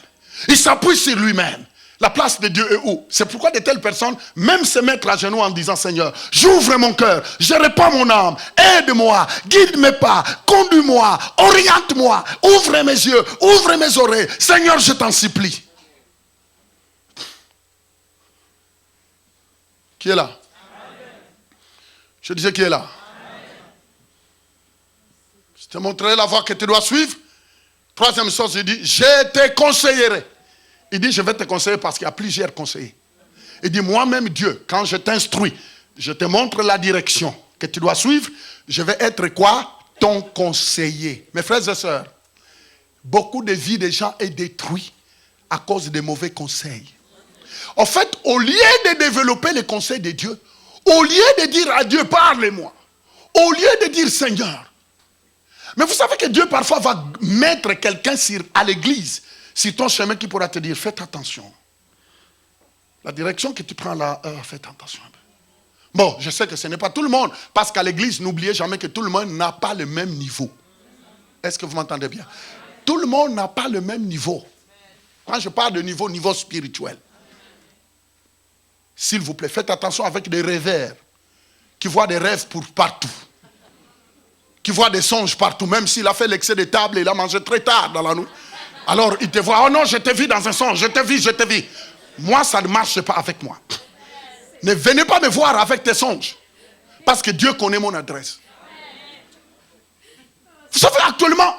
Il s'appuie sur lui-même. La place de Dieu est où? C'est pourquoi de telles personnes, même se mettre à genoux en disant, Seigneur, j'ouvre mon cœur, je répands mon âme, aide-moi, guide mes pas, conduis-moi, oriente-moi, ouvre mes yeux, ouvre mes oreilles. Seigneur, je t'en supplie. Qui est là? Je disais qui est là? Je te montrerai la voie que tu dois suivre. Troisième chose, il dit, je te conseillerai. Il dit, je vais te conseiller parce qu'il y a plusieurs conseillers. Il dit, moi-même Dieu, quand je t'instruis, je te montre la direction que tu dois suivre, je vais être quoi? Ton conseiller. Mes frères et sœurs, beaucoup de vies des gens est détruite à cause des mauvais conseils. En fait, au lieu de développer les conseils de Dieu, au lieu de dire à Dieu, parle-moi, au lieu de dire Seigneur, mais vous savez que Dieu parfois va mettre quelqu'un à l'église, sur ton chemin qui pourra te dire, faites attention. La direction que tu prends là, faites attention. Bon, je sais que ce n'est pas tout le monde, parce qu'à l'église, n'oubliez jamais que tout le monde n'a pas le même niveau. Est-ce que vous m'entendez bien? Tout le monde n'a pas le même niveau. Quand je parle de niveau spirituel. S'il vous plaît, faites attention avec des rêveurs qui voient des rêves pour partout. Qui voit des songes partout, même s'il a fait l'excès de table et il a mangé très tard dans la nuit. Alors il te voit, oh non, je t'ai vu dans un songe, je t'ai vu. Moi, ça ne marche pas avec moi. Ne venez pas me voir avec tes songes. Parce que Dieu connaît mon adresse. Vous savez, actuellement,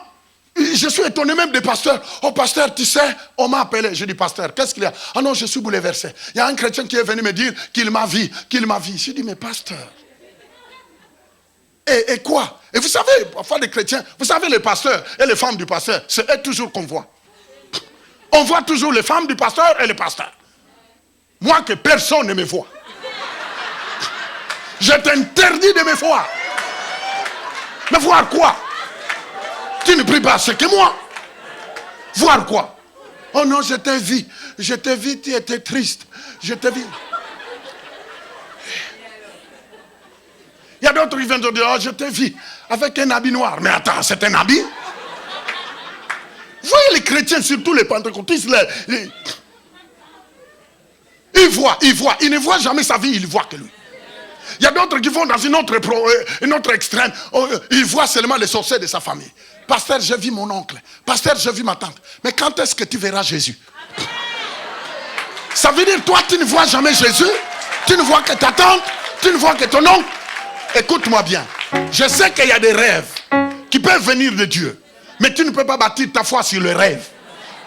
je suis étonné même des pasteurs. Oh pasteur, tu sais, on m'a appelé. Je dis, pasteur, qu'est-ce qu'il y a? Ah non, je suis bouleversé. Il y a un chrétien qui est venu me dire qu'il m'a vu. Je dis, mais pasteur. Et quoi? Et vous savez, parfois les chrétiens, vous savez les pasteurs et les femmes du pasteur, c'est eux toujours qu'on voit. On voit toujours les femmes du pasteur et les pasteurs. Moi que personne ne me voit. Je t'interdis de me voir. Mais voir quoi? Tu ne pries pas, c'est que moi. Voir quoi? Oh non, je t'ai vu, tu étais triste. Je t'ai vu. Il y a d'autres qui viennent de dire, oh, je t'ai vu avec un habit noir. Mais attends, c'est un habit? Vous voyez les chrétiens, surtout les pentecôtistes, ils voient. Il ne voit jamais sa vie, il voit que lui. Il y a d'autres qui vont dans une autre extrême. Ils voient seulement les sorciers de sa famille. Pasteur, j'ai vu mon oncle. Pasteur, j'ai vu ma tante. Mais quand est-ce que tu verras Jésus? Ça veut dire, toi, tu ne vois jamais Jésus. Tu ne vois que ta tante. Tu ne vois que ton oncle. Écoute-moi bien. Je sais qu'il y a des rêves qui peuvent venir de Dieu. Mais tu ne peux pas bâtir ta foi sur le rêve.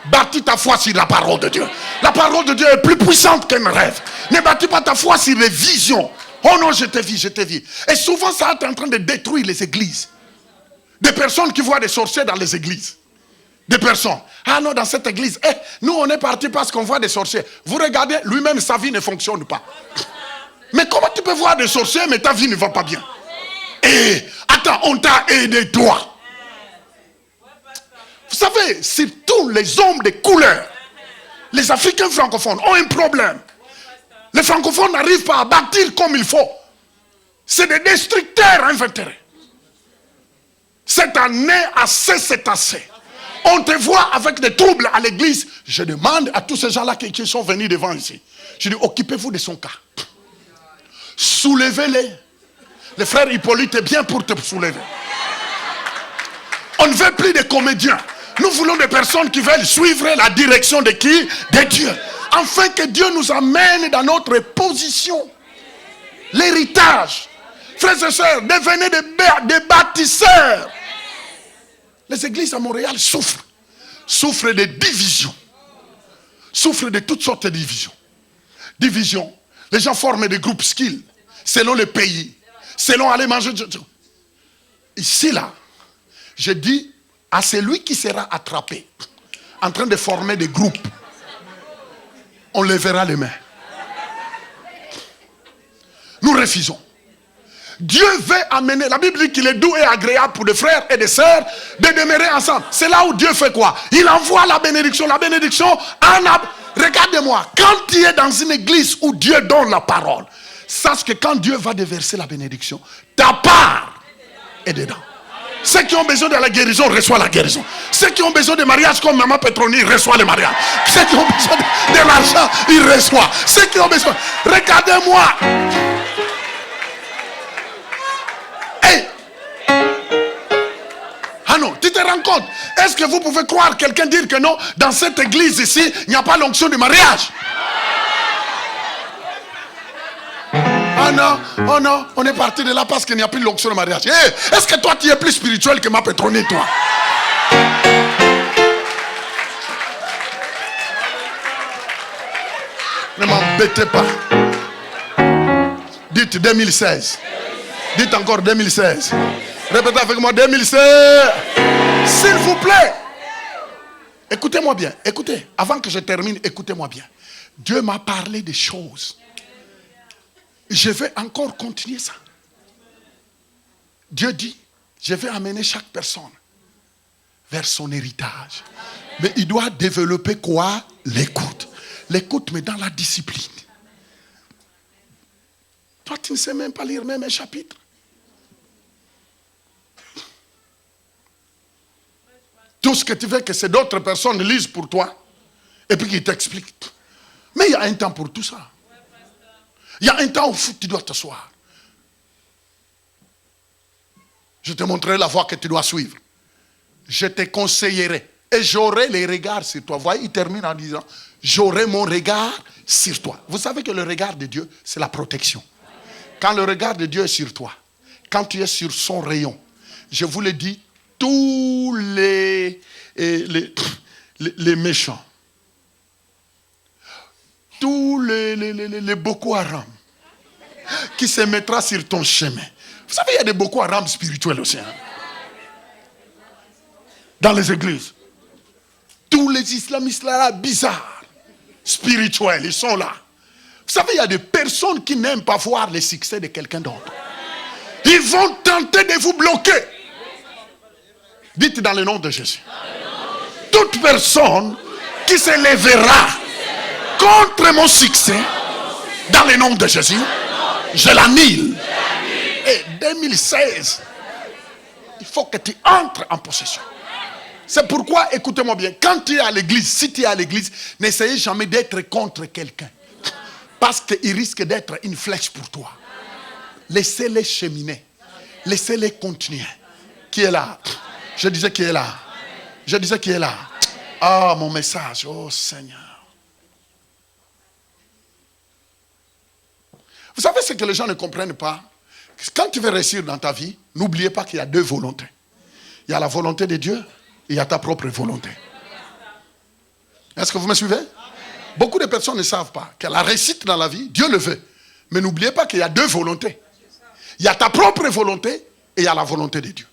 Bâtis ta foi sur la parole de Dieu. La parole de Dieu est plus puissante qu'un rêve. Ne bâtis pas ta foi sur les visions. Oh non, je t'ai vu. Et souvent, ça est en train de détruire les églises. Des personnes qui voient des sorciers dans les églises. Des personnes. Ah non, dans cette église, nous on est partis parce qu'on voit des sorciers. Vous regardez, lui-même, sa vie ne fonctionne pas. Mais comment tu peux voir des sorciers, mais ta vie ne va pas bien? Attends, on t'a aidé toi. Vous savez, surtout les hommes de couleur, les Africains francophones ont un problème. Les francophones n'arrivent pas à bâtir comme il faut. C'est des destructeurs invétérés. Cette année, c'est assez. On te voit avec des troubles à l'église. Je demande à tous ces gens-là qui sont venus devant ici. Je dis, occupez-vous de son cas. Soulevez-les. Le frère Hippolyte est bien pour te soulever. On ne veut plus de comédiens. Nous voulons des personnes qui veulent suivre la direction de qui? De Dieu. Afin que Dieu nous amène dans notre position. L'héritage. Frères et sœurs, devenez des bâtisseurs. Les églises à Montréal souffrent. Souffrent de divisions. Souffrent de toutes sortes de divisions. Divisions. Les gens forment des groupes skills. Selon le pays. Selon aller manger. Ici, là, je dis à celui qui sera attrapé en train de former des groupes, on lèvera les mains. Nous refusons. Dieu veut amener, la Bible dit qu'il est doux et agréable pour des frères et des sœurs de demeurer ensemble. C'est là où Dieu fait quoi? Il envoie la bénédiction. La bénédiction, regardez-moi, quand tu es dans une église où Dieu donne la parole, sache que quand Dieu va déverser la bénédiction, ta part est dedans. Ceux qui ont besoin de la guérison reçoivent la guérison. Ceux qui ont besoin de mariage comme Maman Petroni reçoivent le mariage. Ceux qui ont besoin de l'argent, ils reçoivent. Ceux qui ont besoin, regardez-moi. Hey. Ah non, tu te rends compte? Est-ce que vous pouvez croire quelqu'un dire que non, dans cette église ici, il n'y a pas l'onction du mariage? Ah oh non, on est parti de là parce qu'il n'y a plus l'onction de mariage. Hey, est-ce que toi tu es plus spirituel que ma pétronée, toi? Ne m'embêtez pas. Dites 2016. Dites encore 2016. Répétez avec moi 2016. S'il vous plaît. Écoutez-moi bien. Écoutez. Avant que je termine, écoutez-moi bien. Dieu m'a parlé des choses. Je vais encore continuer ça. Dieu dit, je vais amener chaque personne vers son héritage. Mais il doit développer quoi? L'écoute. L'écoute, mais dans la discipline. Toi, tu ne sais même pas lire même un chapitre. Tout ce que tu veux que c'est d'autres personnes lisent pour toi. Et puis qu'ils t'expliquent. Mais il y a un temps pour tout ça. Il y a un temps où tu dois t'asseoir. Je te montrerai la voie que tu dois suivre. Je te conseillerai. Et j'aurai les regards sur toi. Vous voyez, il termine en disant, j'aurai mon regard sur toi. Vous savez que le regard de Dieu, c'est la protection. Quand le regard de Dieu est sur toi, quand tu es sur son rayon, je vous le dis, tous les méchants, tous les Boko Haram, qui se mettra sur ton chemin. Vous savez, il y a des Boko Haram spirituels aussi. Hein? Dans les églises. Tous les islamistes là, bizarres, spirituels, ils sont là. Vous savez, il y a des personnes qui n'aiment pas voir le succès de quelqu'un d'autre. Ils vont tenter de vous bloquer. Dites dans le nom de Jésus. Toute personne qui se lèvera contre mon succès, dans le nom de Jésus, je l'annule. Et 2016, il faut que tu entres en possession. C'est pourquoi, écoutez-moi bien, quand tu es à l'église, si tu es à l'église, n'essayez jamais d'être contre quelqu'un. Parce qu'il risque d'être une flèche pour toi. Laissez-les cheminer. Laissez-les continuer. Qui est là? Je disais qui est là. Je disais qui est là. Ah, mon message. Oh Seigneur. Vous savez ce que les gens ne comprennent pas? Quand tu veux réussir dans ta vie, n'oubliez pas qu'il y a deux volontés. Il y a la volonté de Dieu et il y a ta propre volonté. Est-ce que vous me suivez? Beaucoup de personnes ne savent pas que la réussite dans la vie, Dieu le veut. Mais n'oubliez pas qu'il y a deux volontés. Il y a ta propre volonté et il y a la volonté de Dieu.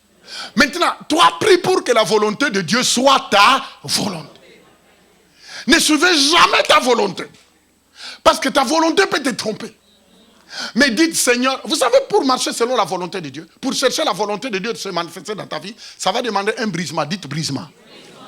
Maintenant, toi, prie pour que la volonté de Dieu soit ta volonté. Ne suivez jamais ta volonté. Parce que ta volonté peut te tromper. Mais dites, Seigneur, vous savez, pour marcher selon la volonté de Dieu, pour chercher la volonté de Dieu de se manifester dans ta vie, ça va demander un brisement. Dites brisement.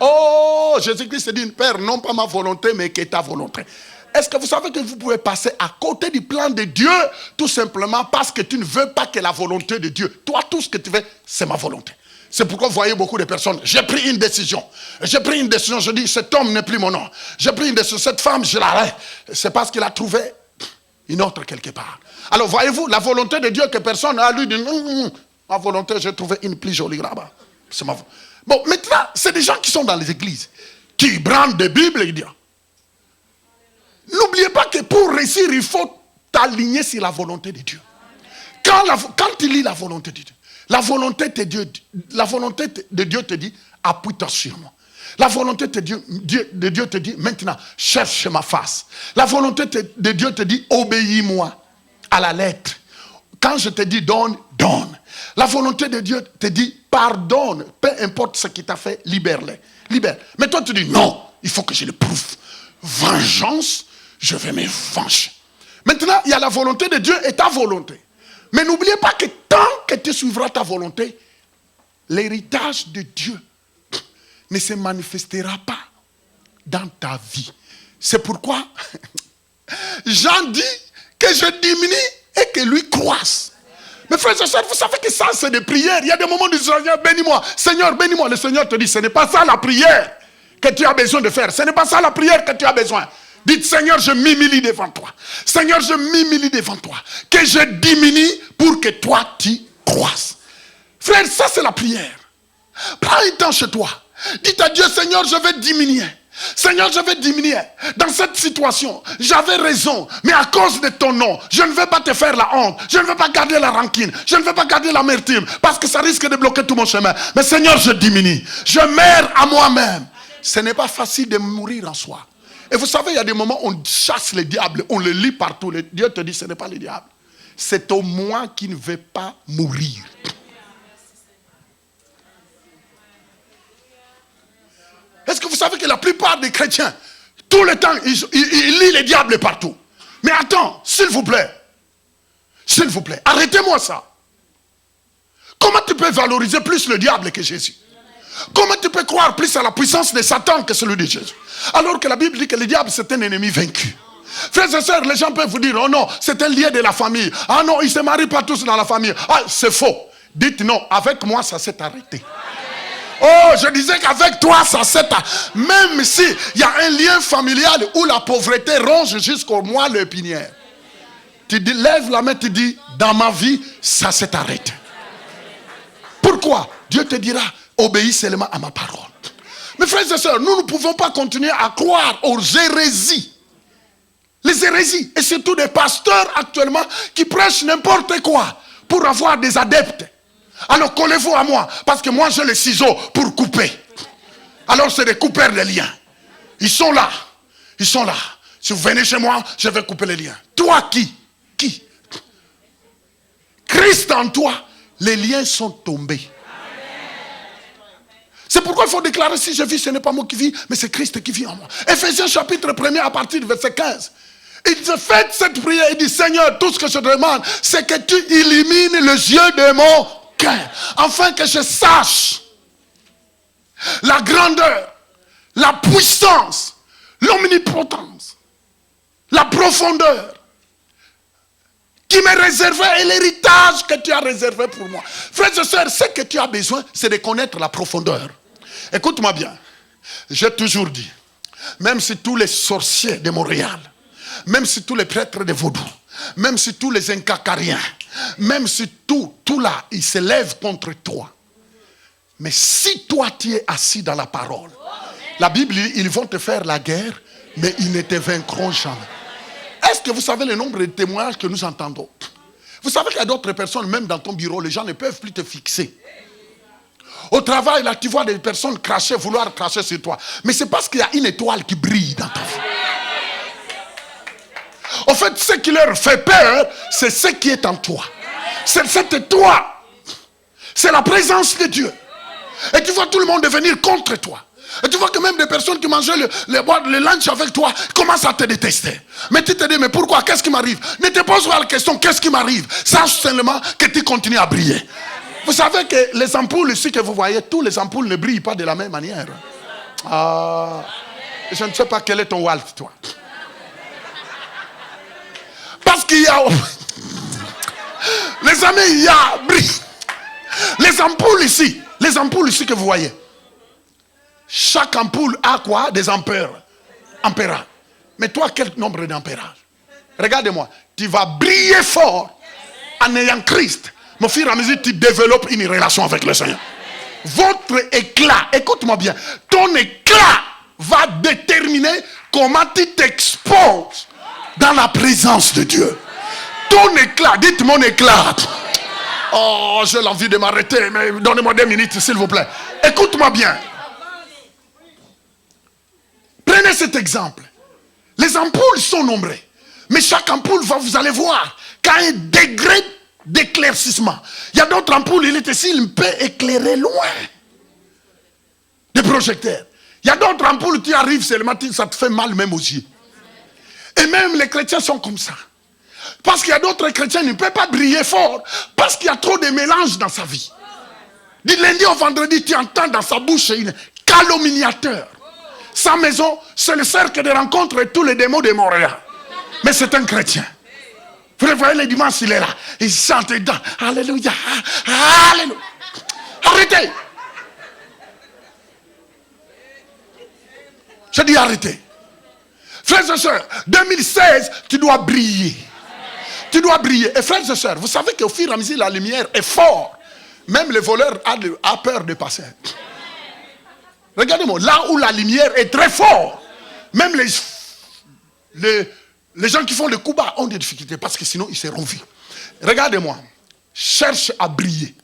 Oh, Jésus-Christ dit, Père, non pas ma volonté, mais que ta volonté. Est-ce que vous savez que vous pouvez passer à côté du plan de Dieu, tout simplement parce que tu ne veux pas que la volonté de Dieu, toi, tout ce que tu veux, c'est ma volonté. C'est pourquoi vous voyez beaucoup de personnes, j'ai pris une décision. J'ai pris une décision, je dis, cet homme n'est plus mon nom. J'ai pris une décision, cette femme, je l'arrête. C'est parce qu'il a trouvé une autre quelque part. Alors voyez-vous, la volonté de Dieu que personne n'a lui dit, ma volonté, j'ai trouvé une plus jolie là-bas. C'est ma volonté. Bon, maintenant, c'est des gens qui sont dans les églises, qui brandent des Bibles et disent, n'oubliez pas que pour réussir, il faut t'aligner sur la volonté de Dieu. Quand tu lis la volonté de Dieu, la volonté de Dieu te dit, appuie-toi sur moi. La volonté de Dieu te dit, maintenant, cherche ma face. La volonté de Dieu te dit, obéis-moi à la lettre. Quand je te dis donne, donne. La volonté de Dieu te dit, pardonne. Peu importe ce qui t'a fait, libère-les. Libère. Mais toi, tu dis, non, il faut que je le prouve. Vengeance, je vais me venger. Maintenant, il y a la volonté de Dieu et ta volonté. Mais n'oubliez pas que tant que tu suivras ta volonté, l'héritage de Dieu ne se manifestera pas dans ta vie. C'est pourquoi Jean dit que je diminue et que lui croisse. Mes frères et sœurs, vous savez que ça c'est des prières. Il y a des moments où Seigneur, bénis-moi. Seigneur, bénis-moi. Le Seigneur te dit, ce n'est pas ça la prière que tu as besoin de faire. Ce n'est pas ça la prière que tu as besoin. Dites, Seigneur, je m'humilie devant toi. Seigneur, je m'humilie devant toi. Que je diminue pour que toi, tu croisses. Frère, ça c'est la prière. Prends un temps chez toi. Dites à Dieu, Seigneur, je vais diminuer. Seigneur, je vais diminuer. Dans cette situation, j'avais raison. Mais à cause de ton nom, je ne vais pas te faire la honte. Je ne vais pas garder la rancune. Je ne vais pas garder l'amertume. Parce que ça risque de bloquer tout mon chemin. Mais Seigneur, je diminue. Je meurs à moi-même. Ce n'est pas facile de mourir en soi. Et vous savez, il y a des moments où on chasse le diable. On le lit partout. Dieu te dit, ce n'est pas le diable. C'est au moi qui ne veut pas mourir. Est-ce que vous savez que la plupart des chrétiens, tout le temps, ils lisent les diables partout. Mais attends, s'il vous plaît, arrêtez-moi ça. Comment tu peux valoriser plus le diable que Jésus? Comment tu peux croire plus à la puissance de Satan que celui de Jésus? Alors que la Bible dit que le diable c'est un ennemi vaincu. Frères et sœurs, les gens peuvent vous dire, oh non, c'est un lien de la famille. Ah non, ils ne se marient pas tous dans la famille. Ah, c'est faux. Dites non, avec moi ça s'est arrêté. Oh, je disais qu'avec toi, ça s'est... Même s'il y a un lien familial où la pauvreté ronge jusqu'au moelle épinière. Tu dis, lève la main, tu dis, dans ma vie, ça s'est arrêté. Pourquoi? Dieu te dira, obéis seulement à ma parole. Mes frères et sœurs, nous ne pouvons pas continuer à croire aux hérésies. Les hérésies, et surtout des pasteurs actuellement qui prêchent n'importe quoi pour avoir des adeptes. Alors collez-vous à moi, parce que moi j'ai les ciseaux pour couper. Alors c'est des coupeurs de liens. Ils sont là. Si vous venez chez moi, je vais couper les liens. Toi qui? Christ en toi, les liens sont tombés. C'est pourquoi il faut déclarer, si je vis, ce n'est pas moi qui vis, mais c'est Christ qui vit en moi. Ephésiens chapitre 1er à partir du verset 15. Il se fait cette prière, il dit, Seigneur, tout ce que je demande, c'est que tu illumines les yeux de mon cœur, afin que je sache la grandeur, la puissance, l'omnipotence, la profondeur qui m'est réservé et l'héritage que tu as réservé pour moi. Frères et sœurs, ce que tu as besoin, c'est de connaître la profondeur. Écoute-moi bien, j'ai toujours dit, même si tous les sorciers de Montréal, même si tous les prêtres de Vaudou, même si tous les incacariens, même si tout là, ils se lèvent contre toi. Mais si toi tu es assis dans la parole, la Bible dit, ils vont te faire la guerre, mais ils ne te vaincront jamais. Est-ce que vous savez le nombre de témoignages que nous entendons? Vous savez qu'il y a d'autres personnes, même dans ton bureau, les gens ne peuvent plus te fixer. Au travail, là, tu vois des personnes cracher, vouloir cracher sur toi. Mais c'est parce qu'il y a une étoile qui brille dans ta vie. En fait, ce qui leur fait peur, c'est ce qui est en toi. C'est cette toi. C'est la présence de Dieu. Et tu vois tout le monde venir contre toi. Et tu vois que même des personnes qui mangeaient le lunch avec toi commencent à te détester. Mais tu te dis, mais pourquoi? Qu'est-ce qui m'arrive? Ne te pose pas la question, qu'est-ce qui m'arrive? Sache seulement que tu continues à briller. Vous savez que les ampoules ici que vous voyez, tous les ampoules ne brillent pas de la même manière. Je ne sais pas quel est ton Walt, toi. Parce qu'il y a... Les amis, il y a... Les ampoules ici que vous voyez. Chaque ampoule a quoi? Des ampères. Ampérages. Mais toi, quel nombre d'ampérages? Regarde-moi. Tu vas briller fort en ayant Christ. Mon fur et à mesure, tu développes une relation avec le Seigneur. Votre éclat, écoute-moi bien, ton éclat va déterminer comment tu t'exposes dans la présence de Dieu. Ton éclat, dites mon éclat. Oh, j'ai l'envie de m'arrêter, mais donnez-moi 2 minutes, s'il vous plaît. Écoute-moi bien. Prenez cet exemple. Les ampoules sont nombreuses. Mais chaque ampoule, vous allez voir, qu'à un degré d'éclaircissement. Il y a d'autres ampoules, il est ici, il peut éclairer loin. Des projecteurs. Il y a d'autres ampoules, tu arrives, c'est le matin, ça te fait mal même aux yeux. Et même les chrétiens sont comme ça. Parce qu'il y a d'autres chrétiens qui ne peuvent pas briller fort. Parce qu'il y a trop de mélange dans sa vie. Du lundi au vendredi, tu entends dans sa bouche une calomniateur. Sa maison, c'est le cercle de rencontres et tous les démons de Montréal. Mais c'est un chrétien. Vous voyez, les dimanches, il est là. Il chante dedans. Alléluia. Alléluia. Arrêtez. Je dis arrêtez. Frères et sœurs, 2016, tu dois briller. Tu dois briller. Et frères et sœurs, vous savez qu'au fur et à mesure, la lumière est forte. Même le voleur a peur de passer. Regardez-moi, là où la lumière est très forte, même les gens qui font le coup bas ont des difficultés parce que sinon ils seront vus. Regardez-moi, cherche à briller.